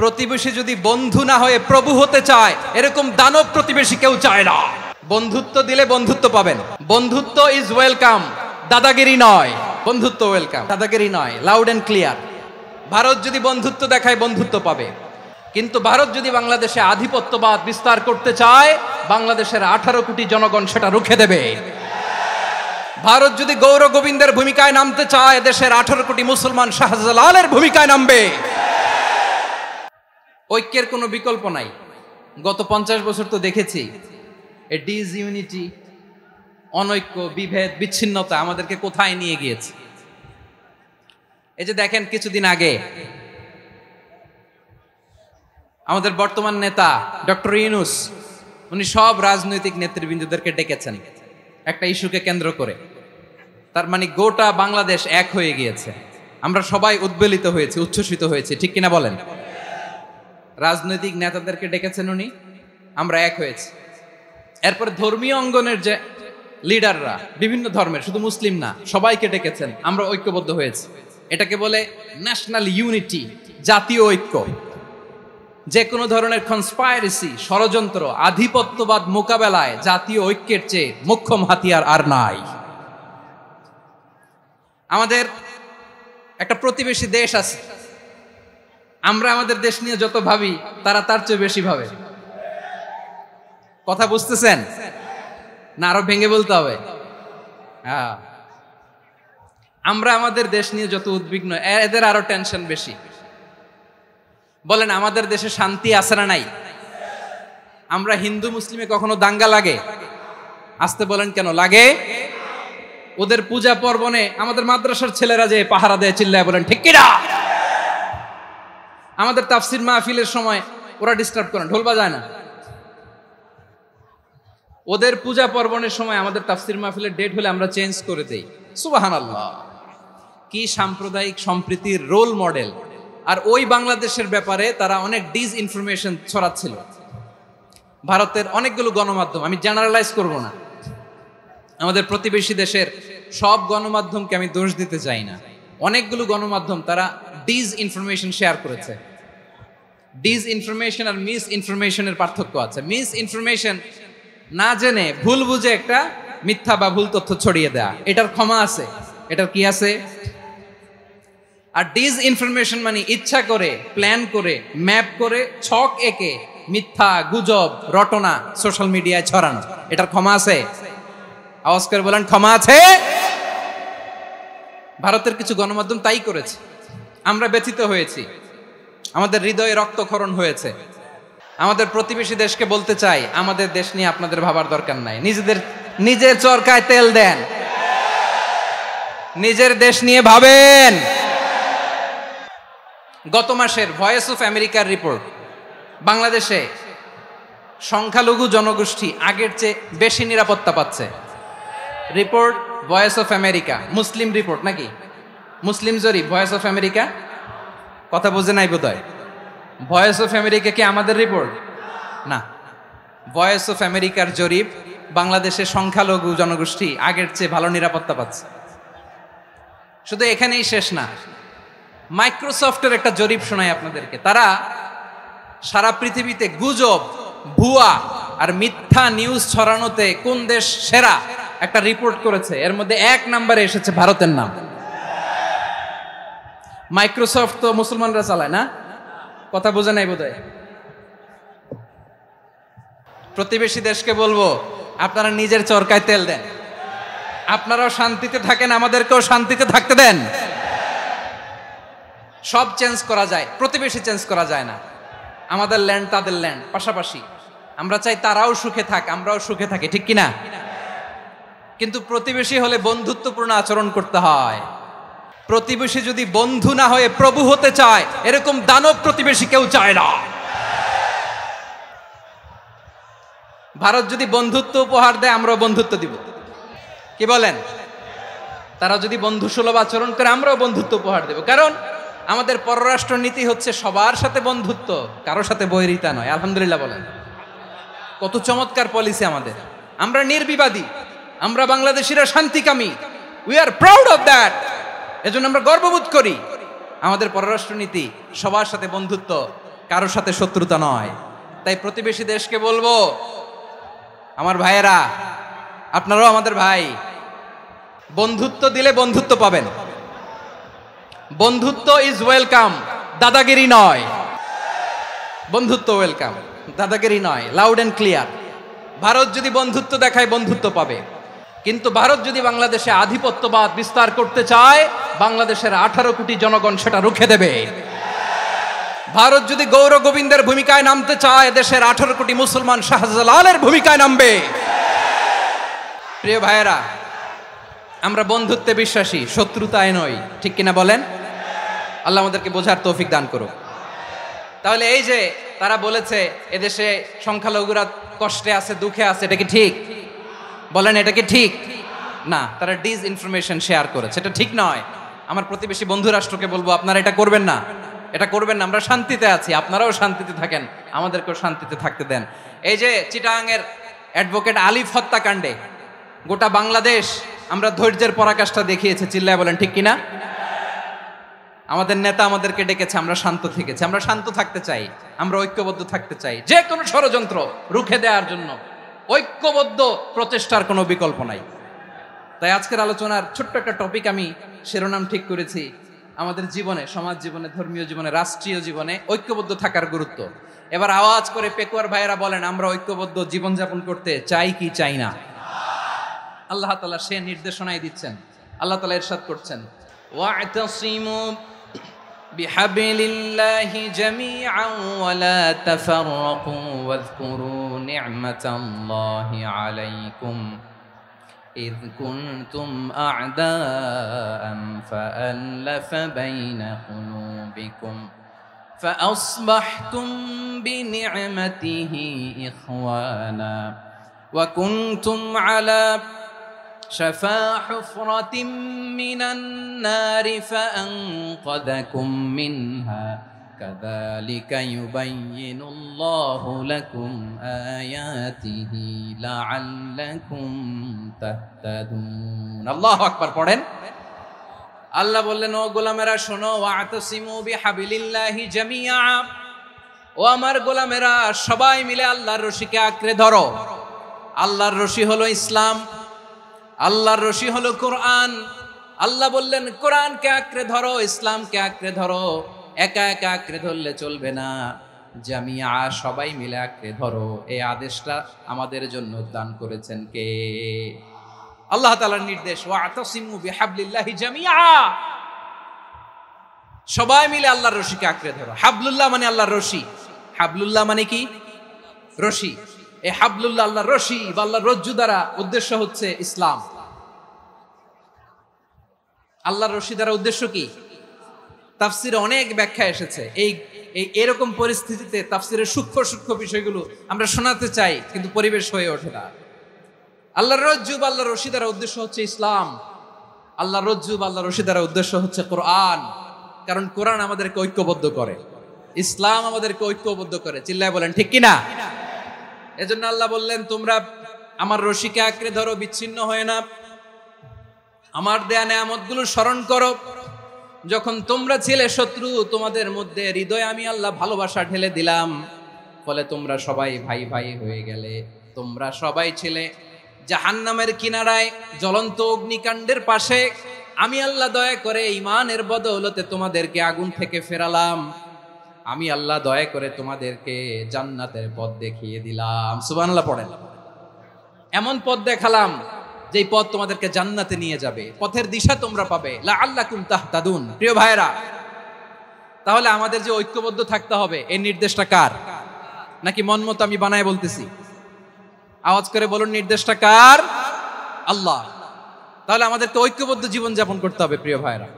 প্রতিবেশী যদি বন্ধু না হয়ে প্রভু হতে চায়, এরকম দানব প্রতিবেশী কেউ চায় না। বন্ধুত্ব দিলে বন্ধুত্ব পাবেন। বন্ধুত্ব ইজ ওয়েলকাম, দাদাগিরি নয়। বন্ধুত্ব ওয়েলকাম, দাদাগিরি নয়। Loud and clear. ভারত যদি বন্ধুত্ব দেখায়, বন্ধুত্ব পাবে। কিন্তু ভারত যদি বাংলাদেশে আধিপত্যবাদ বিস্তার করতে চায়, বাংলাদেশের 18 কোটি জনগণ সেটা রুখে দেবে। ভারত যদি গৌর গোবিন্দের ভূমিকায় নামতে চায়, দেশের 18 কোটি মুসলমান শাহজালালের ভূমিকায় নামবে। ঐক্যের কোনো বিকল্প নাই। গত 50 বছর তো দেখেছি এ ডিসইউনিটি, অনৈক্য, বিভেদ, বিচ্ছিন্নতা আমাদেরকে কোথায় নিয়ে গিয়েছে। এই যে দেখেন, কিছুদিন আগে আমাদের বর্তমান নেতা ডক্টর ইউনূস, উনি সব রাজনৈতিক নেতৃবৃন্দদেরকে ডেকেছেন একটা ইস্যুকে কেন্দ্র করে। তার মানে গোটা বাংলাদেশ এক হয়ে গিয়েছে। আমরা সবাই উদ্বেলিত হয়েছি, উচ্ছ্বসিত হয়েছি, ঠিক কিনা বলেন? রাজনৈতিক নেতাদেরকে ডেকেছেন উনি, আমরা এক হয়েছি। এরপরে ধর্মীয় অঙ্গনের যে লিডাররা, বিভিন্ন ধর্মের, শুধু মুসলিম না, সবাইকে ডেকেছেন, আমরা ঐক্যবদ্ধ হয়েছি। এটাকে বলে ন্যাশনাল ইউনিটি, জাতীয় ঐক্য। যে কোনো ধরনের কনস্পাইরেসি, ষড়যন্ত্র, আধিপত্যবাদ মোকাবেলায় জাতীয় ঐক্যের চেয়ে মোক্ষম হাতিয়ার আর নাই। আমাদের একটা প্রতিবেশী দেশ আছে, আমরা আমাদের দেশ নিয়ে যত ভাবি, তারা তার চেয়ে বেশি ভাবে। কথা বুঝতেছেন না? আরো ভেঙে বলতে হবে। হ্যাঁ, আমরা আমাদের দেশ নিয়ে যত উদ্বিগ্ন, এদের আরো টেনশন বেশি। বলেন, আমাদের দেশে শান্তি আছে না নাই? আমরা হিন্দু মুসলিমে কখনো দাঙ্গা লাগে? আসতে বলেন, কেন লাগে? ওদের পূজা পর্বণে আমাদের মাদ্রাসার ছেলেরা যে পাহারা দেয়, চিল্লায় বলেন ঠিক কিনা? আমাদের তাফসির মাহফিলের সময় ওরা ডিস্টার্ব করে, ঢোল বাজায় না। ওদের পূজা পর্বণের সময় আমাদের তাফসির মাহফিলের ডেট হলে আমরা চেঞ্জ করে দেই। সুবহানাল্লাহ! কি সাম্প্রদায়িক সম্প্রীতির রোল মডেল। আর ওই বাংলাদেশের ব্যাপারে তারা অনেক ডিসইনফরমেশন ছড়াচ্ছিল। ভারতের অনেকগুলো গণমাধ্যম, আমি জেনারেলাইজ করব না, আমাদের প্রতিবেশী দেশের সব গণমাধ্যমকে আমি দোষ দিতে চাই না। অনেকগুলো গণমাধ্যম তারা ডিসইনফরমেশন শেয়ার করেছে। ডিসইনফরমেশন আর মিস ইনফরমেশনের পার্থক্য আছে। মিস ইনফরমেশন না জেনে ভুল বুঝে একটা মিথ্যা বা ভুল তথ্য ছড়িয়ে দেয়া, এটার ক্ষমা আছে, এটার কি আছে? আর ডিসইনফরমেশন মানে ইচ্ছা করে, প্ল্যান করে, ম্যাপ করে, ছক এঁকে মিথ্যা, গুজব, রটনা সোশ্যাল মিডিয়ায় ছড়ানো, এটার ক্ষমা আছে? আওয়াজ করে বলেন, ক্ষমা আছে? ভারতের কিছু গণমাধ্যম তাই করেছে। আমরা ব্যথিত হয়েছি, আমাদের হৃদয়ে রক্তক্ষরণ হয়েছে। আমাদের প্রতিবেশী দেশকে বলতে চাই, আমাদের দেশ নিয়ে আপনাদের ভাবার দরকার নাই। নিজের চরকায় তেল দেন, নিজের দেশ নিয়ে ভাবেন। গত মাসের ভয়েস অফ আমেরিকার রিপোর্ট, বাংলাদেশে সংখ্যালঘু জনগোষ্ঠী আগের চেয়ে বেশি নিরাপত্তা পাচ্ছে। Report voice of America, Muslim report নাকি? মুসলিম জরিপ, ভয়েস অফ আমেরিকা। কথা বোঝে নাই বোধহয়। ভয়েস অফ আমেরিকা কি আমাদের রিপোর্ট? না, ভয়েস অফ আমেরিকার জরিপ, বাংলাদেশের সংখ্যালঘু জনগোষ্ঠী আগের চেয়ে ভালো নিরাপত্তা পাচ্ছে। শুধু এখানেই শেষ না, মাইক্রোসফটের একটা জরিপ শোনায় আপনাদেরকে। তারা সারা পৃথিবীতে গুজব, ভুয়া আর মিথ্যা নিউজ ছড়ানোতে কোন দেশ সেরা একটা রিপোর্ট করেছে। এর মধ্যে 1 নম্বরে এসেছে ভারতের নাম। মাইক্রোসফট তো মুসলমানরা চালায় না? কথা বোঝে নাই বোধহয়। প্রতিবেশী দেশকে বলবো, আপনারা নিজের চরকায় তেল দেন, আপনারাও শান্তিতে থাকেন, আমাদেরকেও শান্তিতে থাকতে দেন। সব চেঞ্জ করা যায়, প্রতিবেশী চেঞ্জ করা যায় না। আমাদের ল্যান্ড তাদের ল্যান্ড, পাশাপাশি। আমরা চাই তারাও সুখে থাক, আমরাও সুখে থাকি, ঠিক কিনা? কিন্তু প্রতিবেশী হলে বন্ধুত্বপূর্ণ আচরণ করতে হয়। প্রতিবেশী যদি বন্ধু না হয়ে প্রভু হতে চায়, এরকম দানব প্রতিবেশী কেউ চায় না। ভারত যদি বন্ধুত্ব উপহার দেয়, আমরাও বন্ধুত্ব দিব। কি বলেন? তারা যদি বন্ধুসুলভ আচরণ করে, আমরাও বন্ধুত্ব উপহার দেব। কারণ আমাদের পররাষ্ট্র নীতি হচ্ছে সবার সাথে বন্ধুত্ব, কারোর সাথে বৈরিতা নয়। আলহামদুলিল্লাহ বলেন, কত চমৎকার পলিসি আমাদের। আমরা নির্বিবাদী, আমরা বাংলাদেশিরা শান্তিকামী। We are proud of that. এজন্য আমরা গর্ববোধ করি। আমাদের পররাষ্ট্রনীতি সবার সাথে বন্ধুত্ব, কারোর সাথে শত্রুতা নয়। তাই প্রতিবেশী দেশকে বলবো, আমার ভাইয়েরা, আপনারাও আমাদের ভাই, বন্ধুত্ব দিলে বন্ধুত্ব পাবেন। বন্ধুত্ব ইজ ওয়েলকাম, দাদাগিরি নয়। বন্ধুত্ব ওয়েলকাম, দাদাগিরি নয়, লাউড এন্ড ক্লিয়ার। ভারত যদি বন্ধুত্ব দেখায় বন্ধুত্ব পাবে, কিন্তু ভারত যদি বাংলাদেশে আধিপত্যবাদ বিস্তার করতে চায়, বাংলাদেশের 18 কোটি জনগণ সেটা রুখে দেবে। ভারত যদি গৌর গোবিন্দের ভূমিকায় নামতে চায়, দেশের 18 কোটি মুসলমান শাহজালালের ভূমিকায় নামবে। প্রিয় ভাইয়েরা, আমরা বন্ধুত্বে বিশ্বাসী, শত্রুতায় নই, ঠিক কিনা বলেন? আল্লাহ আমাদেরকে বোঝার তৌফিক দান করুক। তাহলে এই যে তারা বলেছে এদেশে সংখ্যালঘুরা কষ্টে আছে, দুঃখে আছে, এটা কি ঠিক? বলেন, এটা কি ঠিক? না, তারা ডিস ইনফরমেশন শেয়ার করেছে, এটা ঠিক নয়। আমার প্রতিবেশী বন্ধু রাষ্ট্রকে বলবো, আপনারা এটা করবেন না, এটা করবেন না। আমরা শান্তিতে আছি, আপনারাও শান্তিতে থাকেন, আমাদেরকেও শান্তিতে থাকতে দেন। এই যে চিটাগাংয়ের অ্যাডভোকেট আলিফ হত্যাকাণ্ডে গোটা বাংলাদেশ আমরা ধৈর্যের পরাকাষ্ঠা দেখিয়েছে, চিল্লায় বলেন ঠিক কিনা? আমাদের নেতা আমাদেরকে ডেকেছে, আমরা শান্ত থেকেছি। আমরা শান্ত থাকতে চাই, আমরা ঐক্যবদ্ধ থাকতে চাই। যে কোনো ষড়যন্ত্র রুখে দেওয়ার জন্য ঐক্যবদ্ধ প্রচেষ্টার কোনো বিকল্প নাই। তাই আজকের আলোচনার ছোট্ট একটা টপিক আমি শিরোনাম ঠিক করেছি, আমাদের জীবনে, সমাজ জীবনে, ধর্মীয় জীবনে, রাষ্ট্রীয় জীবনে ঐক্যবদ্ধ থাকার গুরুত্ব। এবার আওয়াজ করে পেকুয়ার ভাইয়েরা বলেন, আমরা ঐক্যবদ্ধ জীবনযাপন করতে চাই কি চাই না? আল্লাহ তাআলা সে নির্দেশনাই দিচ্ছেন। আল্লাহ তাআলা ইরশাদ করছেন, ওয়া'তাসিমু বিহাবলিল্লাহি জামিআন ওয়া লা তাফাররাকু ওয়াযকুরু নি'মাতাল্লাহি আলাইকুম إذ كنتم أعداء فألف بين قلوبكم فأصبحتم بنعمته إخوانا وكنتم على شفا حفرة من النار فأنقذكم منها كذلك يبين الله لكم آياته لعلكم تهتدون الله أكبر পড়েন। আল্লাহ বললেন, ও গোলামেরা শোনো, ওয়া'তাসিমু বিহাবলিল্লাহি জামিআ, ও আমার গোলামেরা সবাই মিলে আল্লাহর রশিকে আঁকড়ে ধরো। আল্লাহর রশি হলো ইসলাম, আল্লাহর রশি হলো কোরআন। আল্লাহ বললেন, কোরআনকে আঁকড়ে ধরো, ইসলামকে আঁকড়ে ধরো। একা একা আঁকড়ে ধরলে চলবে না, জামিয়া, সবাই মিলে আঁকড়ে ধরো। এই আদেশটা আমাদের জন্য দান করেছেন কে? আল্লাহ তাআলার নির্দেশ, ওয়া'তাসিমু বিহাবলিল্লাহি জামিআ, সবাই মিলে আল্লাহর রশিকে আঁকড়ে ধরো। হাবলুল্লাহ মানে আল্লাহর রশি। হাবলুল্লাহ মানে কি? রশি। এই হাবলুল্লাহ আল্লাহর রশি বা আল্লাহর রজ্জু দ্বারা উদ্দেশ্য হচ্ছে ইসলাম। আল্লাহর রশি দ্বারা উদ্দেশ্য কি? তাফসিরে অনেক ব্যাখ্যা এসেছে। এই এরকম পরিস্থিতিতে তাফসিরের সূক্ষ্ম সূক্ষ্ম বিষয়গুলো আমরা শোনাতে চাই, কিন্তু পরিবেশ হয়ে ওঠে না। আল্লাহর রজ্জু বা আল্লাহর রশি দ্বারা উদ্দেশ্য হচ্ছে ইসলাম। আল্লাহর রজ্জু বা আল্লাহর রশি দ্বারা উদ্দেশ্য হচ্ছে কোরআন, কারণ কোরআন আমাদেরকে ঐক্যবদ্ধ করে, ইসলাম আমাদেরকে ঐক্যবদ্ধ করে। চিল্লায় বলেন ঠিক কিনা? এজন্য আল্লাহ বললেন, তোমরা আমার রশিকে আঁকড়ে ধরো, বিচ্ছিন্ন হয়ে না। আমার দেয়া নেয়ামতগুলো স্মরণ করো। যখন তোমরা ছিলে শত্রু, তোমাদের মধ্যে হৃদয়ে আমি আল্লাহ ভালোবাসা ঢেলে দিলাম, ফলে তোমরা সবাই ভাই ভাই হয়ে গেলে। তোমরা সবাই ছিলে জাহান্নামের কিনারায়, জ্বলন্ত অগ্নিকাণ্ডের পাশে। আমি আল্লাহ দয়া করে ঈমানের বদৌলতে তোমাদেরকে আগুন থেকে ফেরালাম। আমি আল্লাহ দয়া করে তোমাদেরকে জান্নাতের পথ দেখিয়ে দিলাম। সুবহানাল্লাহ পড়েন। এমন পথ দেখালাম যে পথ তোমাদেরকে জান্নাতে নিয়ে যাবে, পথের দিশা তোমরা পাবে। লাআল্লাকুম তাহতাদুন। প্রিয় ভাইরা, তাহলে আমাদের যে ঐক্যবদ্ধ থাকতে হবে, এই নির্দেশটা কার? নাকি মন মতো আমি বানায় বলতেছি? আওয়াজ করে বলুন, নির্দেশটা কার? আল্লাহ। তাহলে আমাদেরকে ঐক্যবদ্ধ জীবন যাপন করতে হবে প্রিয় ভাইরা।